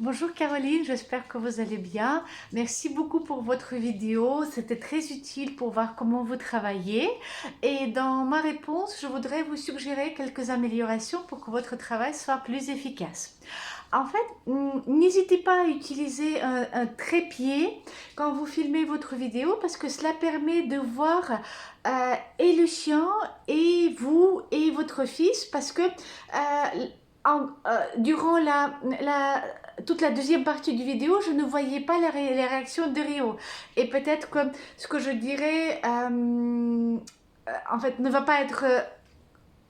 Bonjour Caroline, j'espère que vous allez bien. Merci beaucoup pour votre vidéo, c'était très utile pour voir comment vous travaillez. Et dans ma réponse, je voudrais vous suggérer quelques améliorations pour que votre travail soit plus efficace. En fait, n'hésitez pas à utiliser trépied quand vous filmez votre vidéo parce que cela permet de voir et le chien et vous et votre fils parce que durant toute la deuxième partie du vidéo, je ne voyais pas les réactions de Rio. Et peut-être que ce que je dirais, en fait, ne va pas être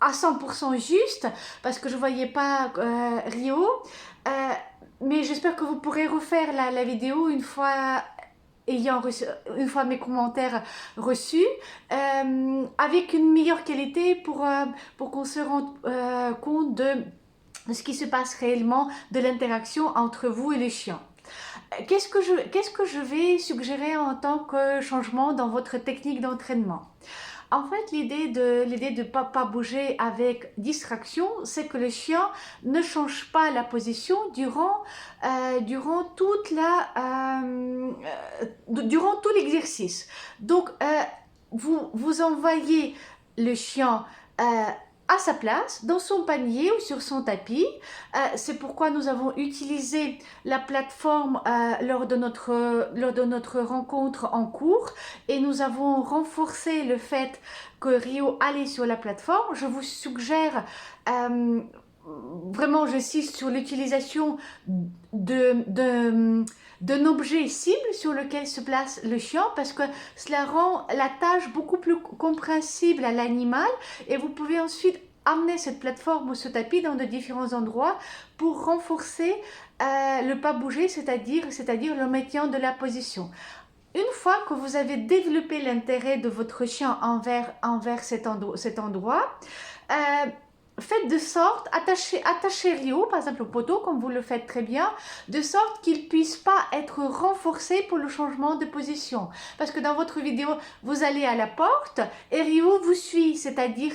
à 100% juste, parce que je ne voyais pas Rio. Euh, mais j'espère que vous pourrez refaire la vidéo une fois mes commentaires reçus, avec une meilleure qualité pour qu'on se rende compte de ce qui se passe réellement, de l'interaction entre vous et les chiens. Qu'est-ce que je vais suggérer en tant que changement dans votre technique d'entraînement? En fait, l'idée de pas bouger avec distraction, c'est que le chien ne change pas la position durant durant tout l'exercice. Donc, vous envoyez le chien à sa place, dans son panier ou sur son tapis. C'est pourquoi nous avons utilisé la plateforme lors de notre rencontre en cours, et nous avons renforcé le fait que Rio allait sur la plateforme. Je vous suggère vraiment, j'insiste sur l'utilisation d'un objet cible sur lequel se place le chien, parce que cela rend la tâche beaucoup plus compréhensible à l'animal, et vous pouvez ensuite amener cette plateforme ou ce tapis dans de différents endroits pour renforcer le pas bouger, c'est-à-dire le maintien de la position. Une fois que vous avez développé l'intérêt de votre chien envers cet endroit, faites de sorte, attachez Rio, par exemple au poteau, comme vous le faites très bien, de sorte qu'il ne puisse pas être renforcé pour le changement de position. Parce que dans votre vidéo, vous allez à la porte et Rio vous suit, c'est-à-dire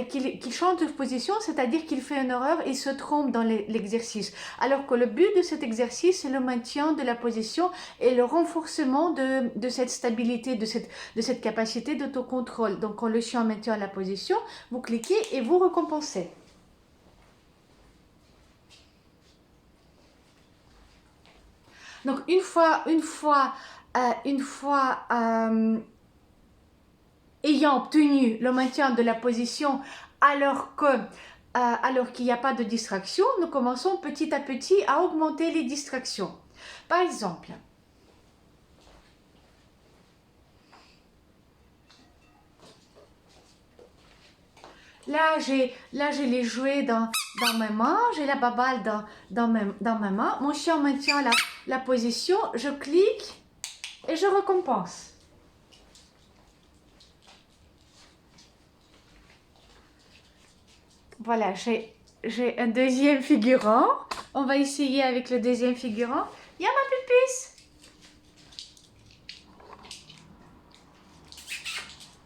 qu'il change de position, c'est-à-dire qu'il fait une erreur, il se trompe dans l'exercice. Alors que le but de cet exercice, c'est le maintien de la position et le renforcement de cette stabilité, de cette capacité d'autocontrôle. Donc quand le chien maintient la position, vous cliquez et vous récompensez. Donc une fois ayant obtenu le maintien de la position alors qu'il n'y a pas de distraction, nous commençons petit à petit à augmenter les distractions. Par exemple, là, j'ai les jouets dans mes mains, j'ai la baballe dans ma main. Mon chien maintient la position, je clique et je récompense. Voilà, j'ai un deuxième figurant. On va essayer avec le deuxième figurant. Il y a ma pupusse.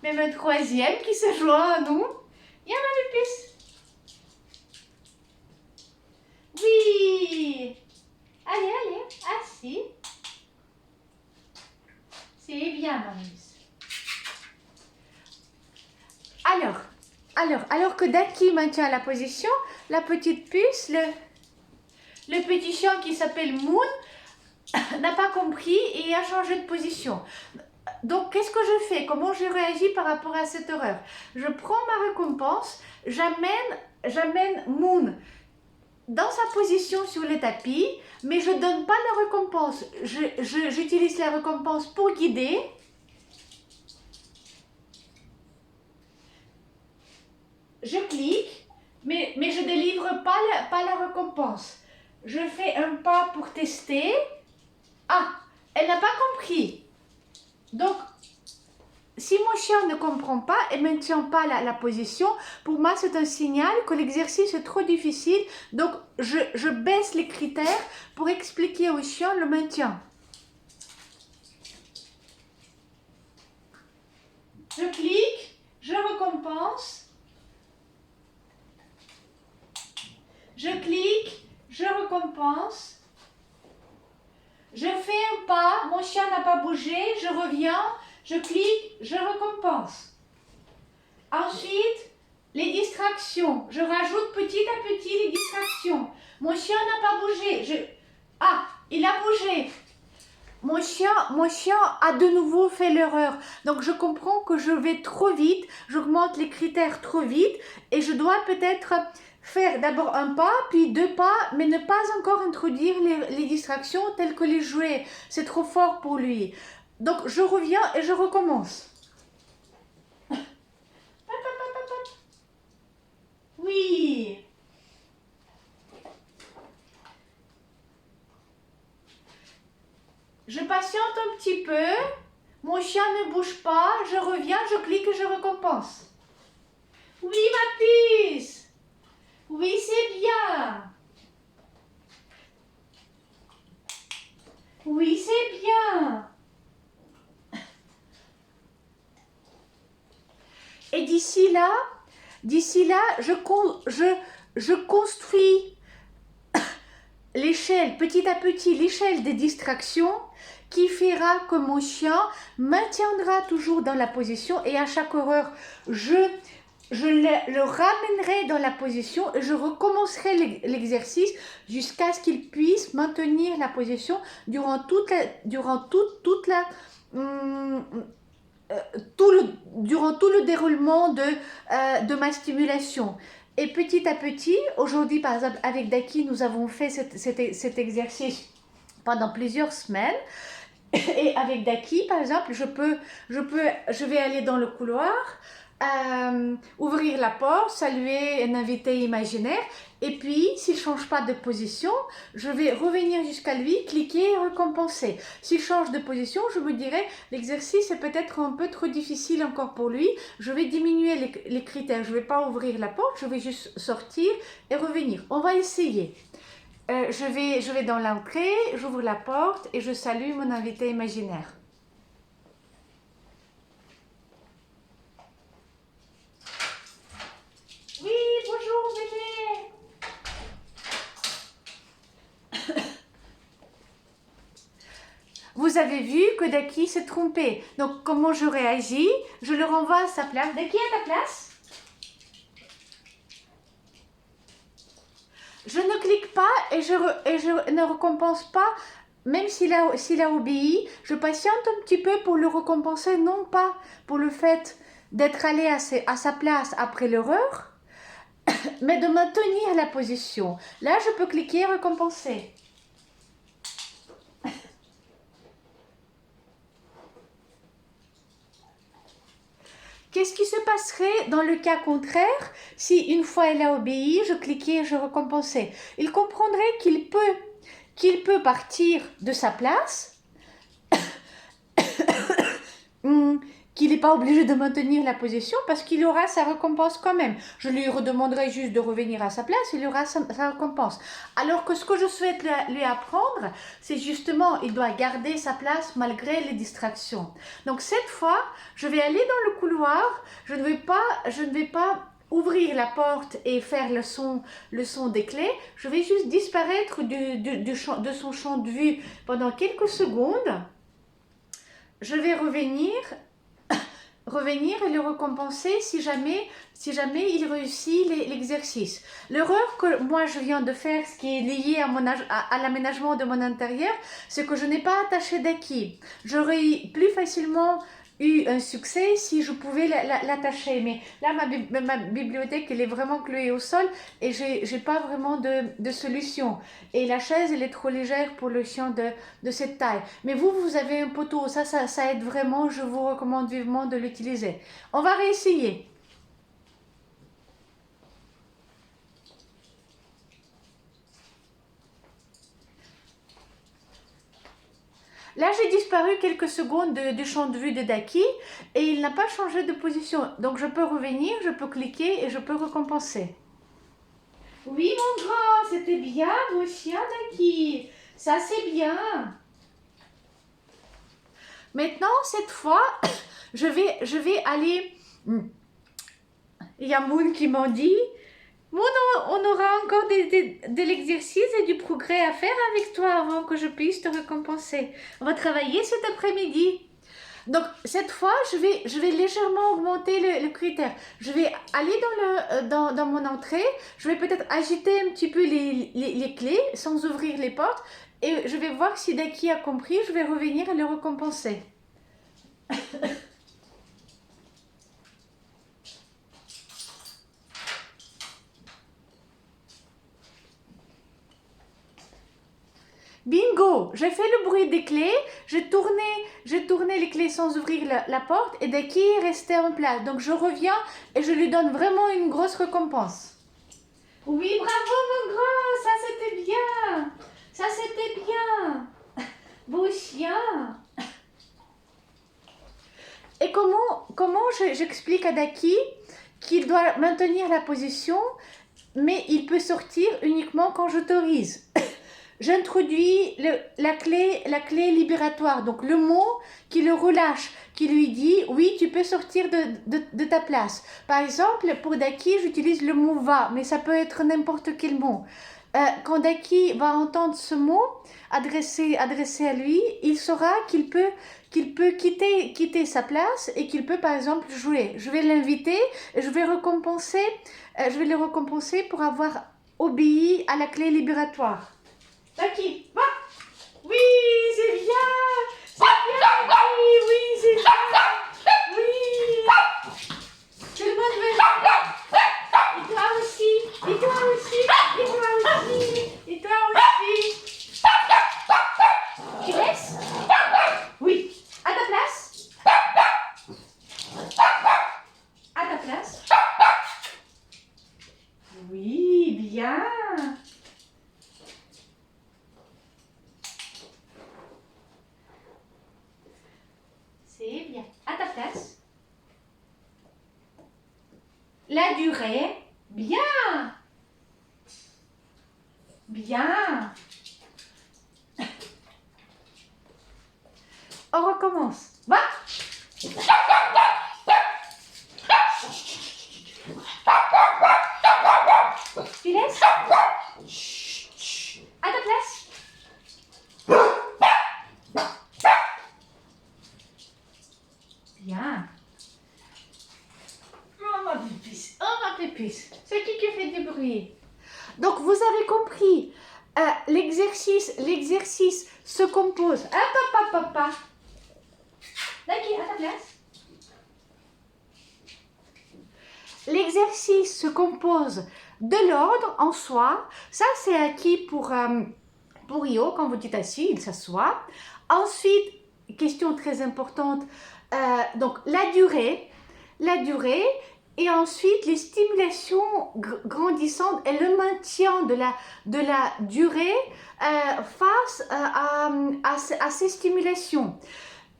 Même un troisième qui se joint à nous. Il y a ma pupusse. Oui. Allez, assis. C'est bien, Marius. Alors que Daki maintient la position, la petite puce, le petit chien qui s'appelle Moon, n'a pas compris et a changé de position. Donc, qu'est-ce que je fais? Comment je réagis par rapport à cette erreur? Je prends ma récompense, j'amène Moon dans sa position sur le tapis, mais je ne donne pas la récompense. J'utilise la récompense pour guider. Je clique, mais je ne délivre pas la récompense. Je fais un pas pour tester. Ah, elle n'a pas compris. Donc, si mon chien ne comprend pas et ne maintient pas la position, pour moi c'est un signal que l'exercice est trop difficile. Donc, je baisse les critères pour expliquer au chien le maintien. Je clique, je récompense. Je clique, je récompense. récompense. Je fais un pas, mon chien n'a pas bougé, je reviens, je clique, je récompense. Ensuite, les distractions. Je rajoute petit à petit les distractions. Mon chien n'a pas bougé. Ah, il a bougé. Mon chien a de nouveau fait l'erreur. Donc, je comprends que je vais trop vite, j'augmente les critères trop vite et je dois peut-être faire d'abord un pas, puis deux pas, mais ne pas encore introduire les distractions telles que les jouets. C'est trop fort pour lui. Donc, je reviens et je recommence. Oui. Je patiente un petit peu. Mon chien ne bouge pas. Je reviens, je clique et je récompense. Oui, ma puce. Oui, c'est bien. Oui, c'est bien. Et d'ici là, je construis l'échelle, petit à petit, l'échelle des distractions qui fera que mon chien maintiendra toujours dans la position et à chaque horreur, je le ramènerai dans la position et je recommencerai l'exercice jusqu'à ce qu'il puisse maintenir la position durant toute la durant tout le déroulement de ma stimulation. Et petit à petit, aujourd'hui par exemple avec Daki, nous avons fait cet exercice pendant plusieurs semaines. Et avec Daki, par exemple, je vais aller dans le couloir, ouvrir la porte, saluer un invité imaginaire, et puis s'il ne change pas de position, je vais revenir jusqu'à lui, cliquer et récompenser. S'il change de position, je me dirais l'exercice est peut-être un peu trop difficile encore pour lui, je vais diminuer les critères, je ne vais pas ouvrir la porte, je vais juste sortir et revenir. On va essayer. Je vais dans l'entrée, j'ouvre la porte et je salue mon invité imaginaire. Oui, bonjour bébé. Vous avez vu que Daki s'est trompé. Donc, comment je réagis? Je le renvoie à sa place. Daki, à ta place? Je ne clique pas et je ne récompense pas, même s'il a obéi. Je patiente un petit peu pour le récompenser, non pas pour le fait d'être allé à sa place après l'erreur, mais de maintenir la position. Là, je peux cliquer et récompenser. Qu'est-ce qui se passerait dans le cas contraire si une fois elle a obéi, je cliquais et je récompensais? Il comprendrait qu'il peut partir de sa place, qu'il n'est pas obligé de maintenir la position parce qu'il aura sa récompense quand même. Je lui redemanderai juste de revenir à sa place, il aura sa récompense. Alors que ce que je souhaite lui apprendre, c'est justement, il doit garder sa place malgré les distractions. Donc cette fois, je vais aller dans le couloir, je ne vais pas ouvrir la porte et faire le son des clés, je vais juste disparaître de son champ de vue pendant quelques secondes. Je vais revenir et le récompenser si jamais il réussit l'exercice. L'erreur que moi je viens de faire, ce qui est lié à l'aménagement de mon intérieur, c'est que je n'ai pas attaché d'acquis. J'aurais plus facilement eu un succès si je pouvais l'attacher, mais là ma bibliothèque elle est vraiment clouée au sol et j'ai pas vraiment de solution, et la chaise elle est trop légère pour le chien de cette taille. Mais vous avez un poteau, ça aide vraiment, je vous recommande vivement de l'utiliser. On va réessayer. Là, j'ai disparu quelques secondes du champ de vue de Daki et il n'a pas changé de position. Donc, je peux revenir, je peux cliquer et je peux récompenser. Oui, mon grand, c'était bien, mon chien, Daki. Ça, c'est bien. Maintenant, cette fois, je vais aller... Il y a Moon qui m'en dit... Bon, on aura encore de l'exercice et du progrès à faire avec toi avant que je puisse te récompenser. On va travailler cet après-midi. Donc, cette fois, je vais légèrement augmenter le critère. Je vais aller dans mon entrée. Je vais peut-être agiter un petit peu les clés sans ouvrir les portes. Et je vais voir si Daki a compris. Je vais revenir et le récompenser. Bingo! J'ai fait le bruit des clés, j'ai tourné les clés sans ouvrir la porte et Daki est resté en place. Donc je reviens et je lui donne vraiment une grosse récompense. Oui, bravo mon grand, ça c'était bien. Ça c'était bien. Beau chien. Et comment j'explique à Daki qu'il doit maintenir la position, mais il peut sortir uniquement quand j'autorise. J'introduis la clé libératoire, donc le mot qui le relâche, qui lui dit oui, tu peux sortir de ta place. Par exemple, pour Daki, j'utilise le mot va, mais ça peut être n'importe quel mot. Quand Daki va entendre ce mot adressé à lui, il saura qu'il peut quitter sa place et qu'il peut par exemple jouer. Je vais l'inviter et je vais le récompenser pour avoir obéi à la clé libératoire. Daki, va! Oui, c'est bien! C'est bien, Daki! Oui, c'est bien! Oui! Tout le monde veut jouer! Et toi aussi! Et toi aussi! Et toi aussi! Et toi aussi! Tu laisses? Oui. À ta place? À ta place? Oui, bien! C'est bien. À ta place. La durée. Bien. Bien. On recommence. Va. Tu laisses? À ta place. Bien. Oh ma pépisse, oh ma pépisse. C'est qui fait du bruit? Donc vous avez compris, l'exercice se compose. Papa. Daki, à ta place. L'exercice se compose de l'ordre en soi. Ça c'est acquis pour Io. Quand vous dites assis, il s'assoit. Ensuite, question très importante, donc la durée, et ensuite les stimulations grandissantes et le maintien de la durée face à ces stimulations.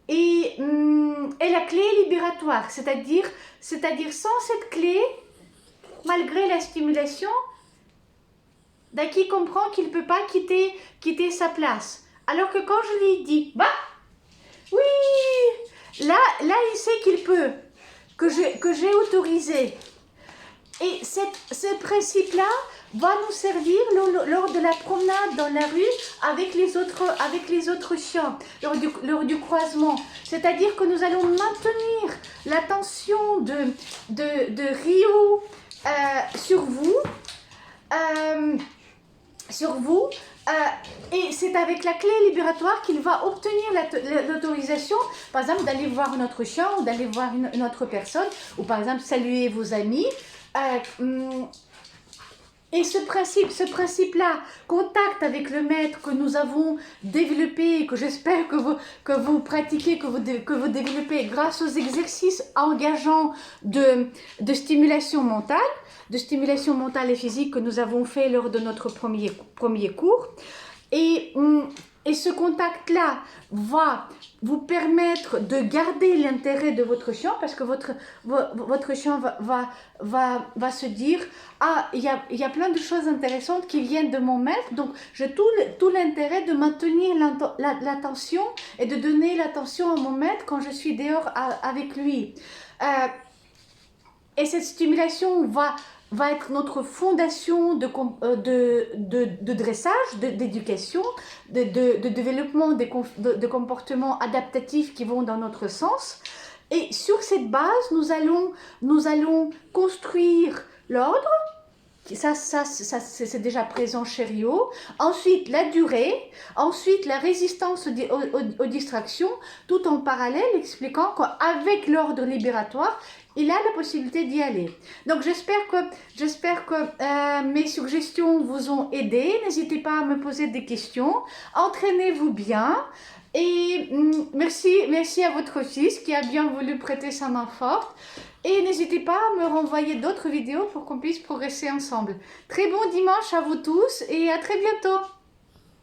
Et la clé libératoire, c'est-à-dire sans cette clé, malgré la stimulation, Daki comprend qu'il ne peut pas quitter sa place. Alors que quand je lui dis, bah, oui, là il sait qu'il peut, que j'ai autorisé. Et ce principe-là va nous servir lors de la promenade dans la rue avec les autres chiens, lors du croisement. C'est-à-dire que nous allons maintenir l'attention de Rio sur vous. Et c'est avec la clé libératoire qu'il va obtenir l'autorisation, par exemple, d'aller voir notre chien ou d'aller voir une autre personne, ou par exemple, saluer vos amis. Et ce principe-là, contact avec le maître que nous avons développé, que j'espère que vous pratiquez, que vous développez grâce aux exercices engageants de stimulation mentale et physique que nous avons fait lors de notre premier cours. Et ce contact-là va vous permettre de garder l'intérêt de votre chien, parce que votre chien va se dire « Ah, il y a plein de choses intéressantes qui viennent de mon maître, donc j'ai tout l'intérêt de maintenir l'attention et de donner l'attention à mon maître quand je suis dehors avec lui. » Et cette stimulation va va être notre fondation de dressage, d'éducation, de développement de comportements adaptatifs qui vont dans notre sens. Et sur cette base, nous allons construire l'ordre. Ça c'est déjà présent chez Rio. Ensuite, la durée. Ensuite, la résistance aux distractions, tout en parallèle expliquant qu'avec l'ordre libératoire, il a la possibilité d'y aller. Donc, j'espère que mes suggestions vous ont aidé. N'hésitez pas à me poser des questions. Entraînez-vous bien. Et merci à votre fils qui a bien voulu prêter sa main forte. Et n'hésitez pas à me renvoyer d'autres vidéos pour qu'on puisse progresser ensemble. Très bon dimanche à vous tous et à très bientôt.